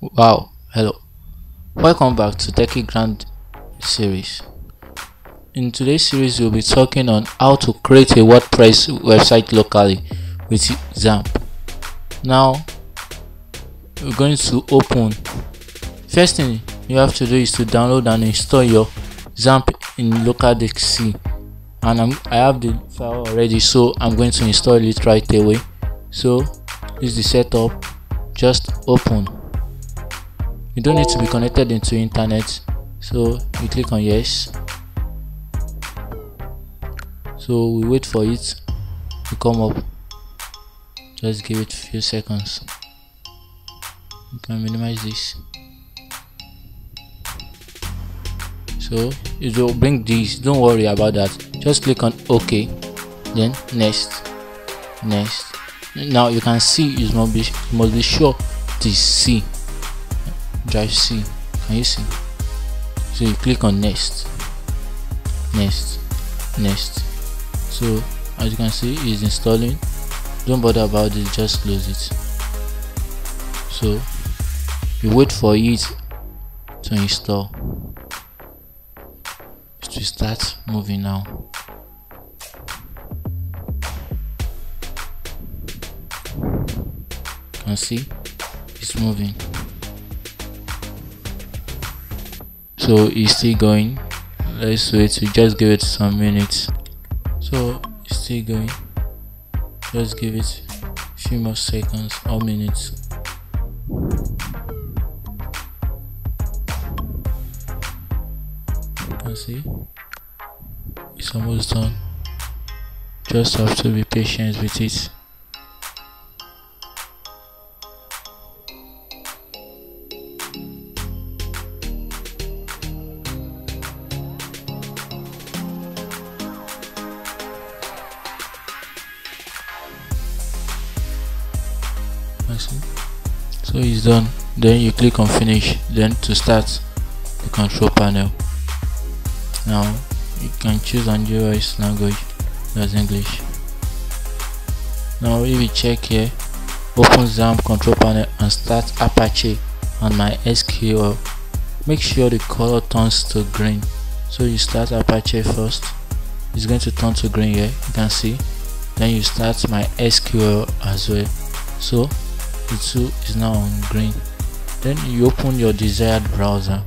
Wow, hello. Welcome back to Techyground series. In today's series, we'll be talking on how to create a WordPress website locally with Xampp. Now, we're going to open. First thing you have to do is to download and install your Xampp in local disk C. And I have the file already, so I'm going to install it right away. So, this is the setup. Just open. You don't need to be connected into internet, so you click on yes. So we wait for it to come up. Just give it a few seconds. You can minimize this. So it will bring this. Don't worry about that. Just click on OK, then next. Now you can see it must be sure to C. Drive C. Can you see? So you click on next. So as you can see, it's installing. Don't bother about it, just close it. So you wait for it to install. It will start moving now. You can see it's moving. So it's still going. Let's wait to just give it some minutes. So it's still going. Just give it a few more seconds or minutes. You can see it's almost done. Just have to be patient with it. So it's done. Then you click on finish, then to start the control panel. Now you can choose Android language, that's English. Now if you check here, open Xampp control panel and start Apache on MySQL. Make sure the color turns to green. So you start Apache first. It's going to turn to green here, you can see. Then you start MySQL as well. So the two is now on green. Then you open your desired browser,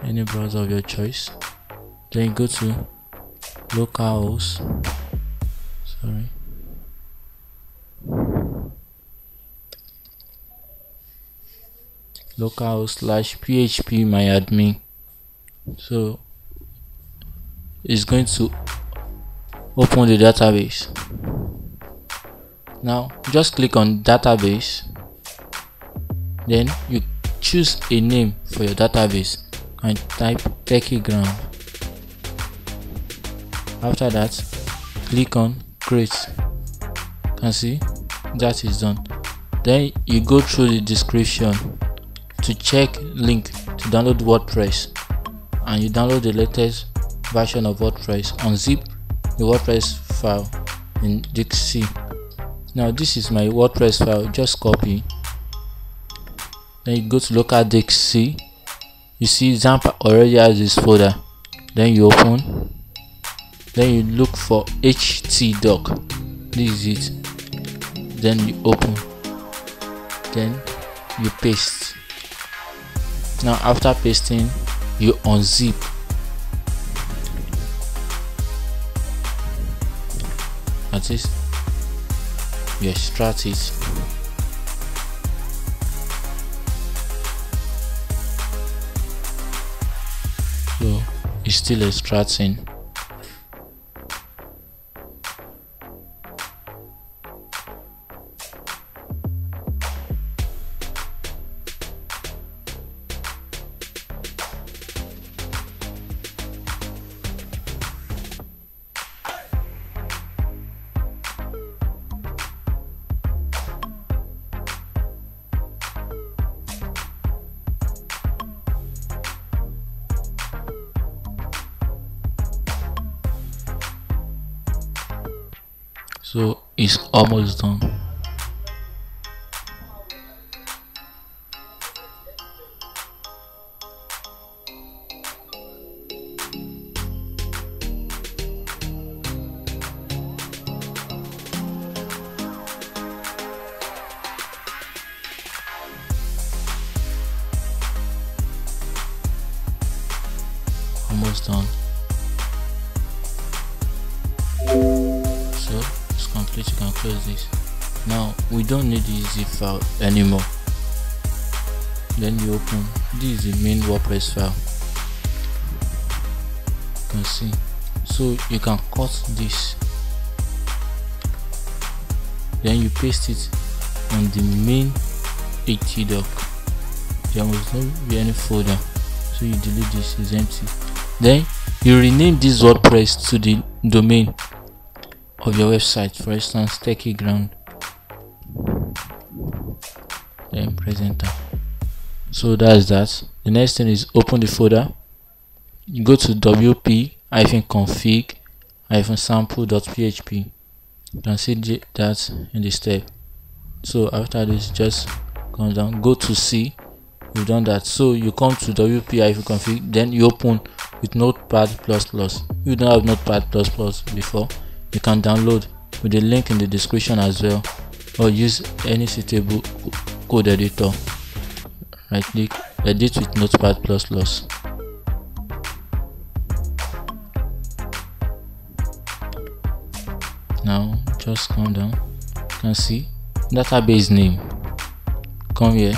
any browser of your choice. Then you go to localhost /phpMyAdmin. So it's going to open the database. Now just click on database, then you choose a name for your database and type Techyground. After that, click on create. You can see that is done. Then you go through the description to check link to download WordPress, and you download the latest version of WordPress. Unzip the WordPress file in disk C. Now this is my WordPress file, just copy. Then you go to local disk C. You see Xampp already has this folder. Then you open. Then you look for htdoc. This is it. Then you open. Then you paste. Now after pasting, you unzip. That is. You extract it. So it's still extracting. So it's almost done. almost done. So it's complete. You can close this. Now we don't need the zip file anymore. Then you open, this is the main WordPress file. You can see. So you can cut this, then you paste it on the main htdoc. There must not be any folder, so you delete this, it's empty. Then you rename this WordPress to the domain of your website, for instance Techyground, then press enter. So that's that. The next thing is open the folder. You go to wp-config-sample.php. You can see that in the step. So after this, just come down, go to C. You've done that. So you come to wp-config, then you open with Notepad++. If you don't have Notepad++ before, you can download with the link in the description as well, or use any suitable code editor. Right click, edit with Notepad++. Now just come down, you can see database name. Come here,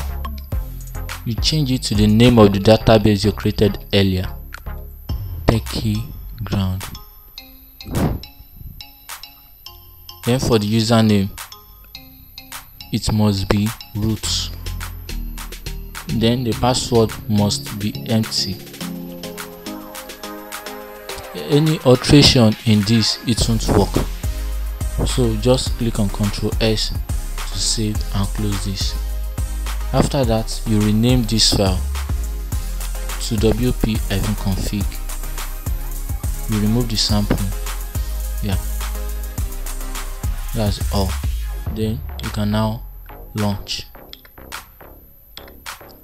you change it to the name of the database you created earlier, Techyground. Then for the username, it must be root. Then the password must be empty. Any alteration in this, it won't work. So just click on Ctrl S to save and close this. After that, you rename this file to wp-config. You remove the sample. Yeah, that's all. Then you can now launch.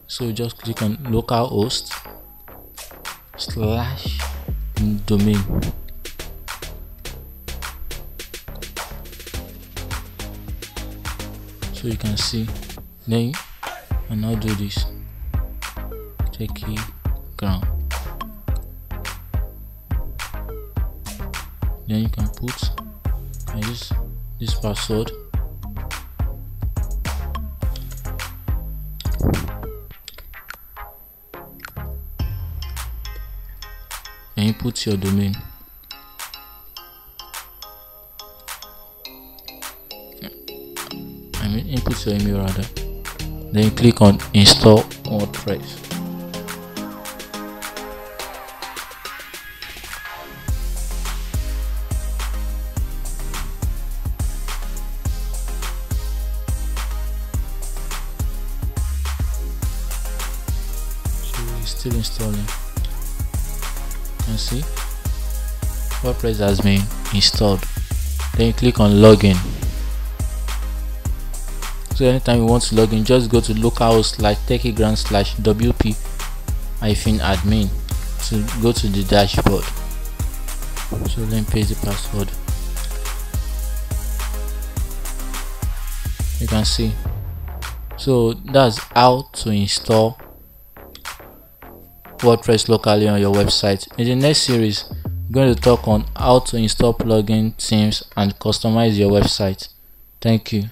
So just click on localhost / domain. So you can see. Then and now do this, Techyground. Then you can use this password. And you put your domain. Input your email rather. Then you click on install WordPress. So it's still installing. You can see WordPress has been installed. Then you click on login. So anytime you want to log in, just go to localhost /techyground/wp-admin to go to the dashboard. So then paste the password. You can see. So that's how to install WordPress locally on your website. In the next series, we're going to talk on how to install plugin, themes, and customize your website. Thank you.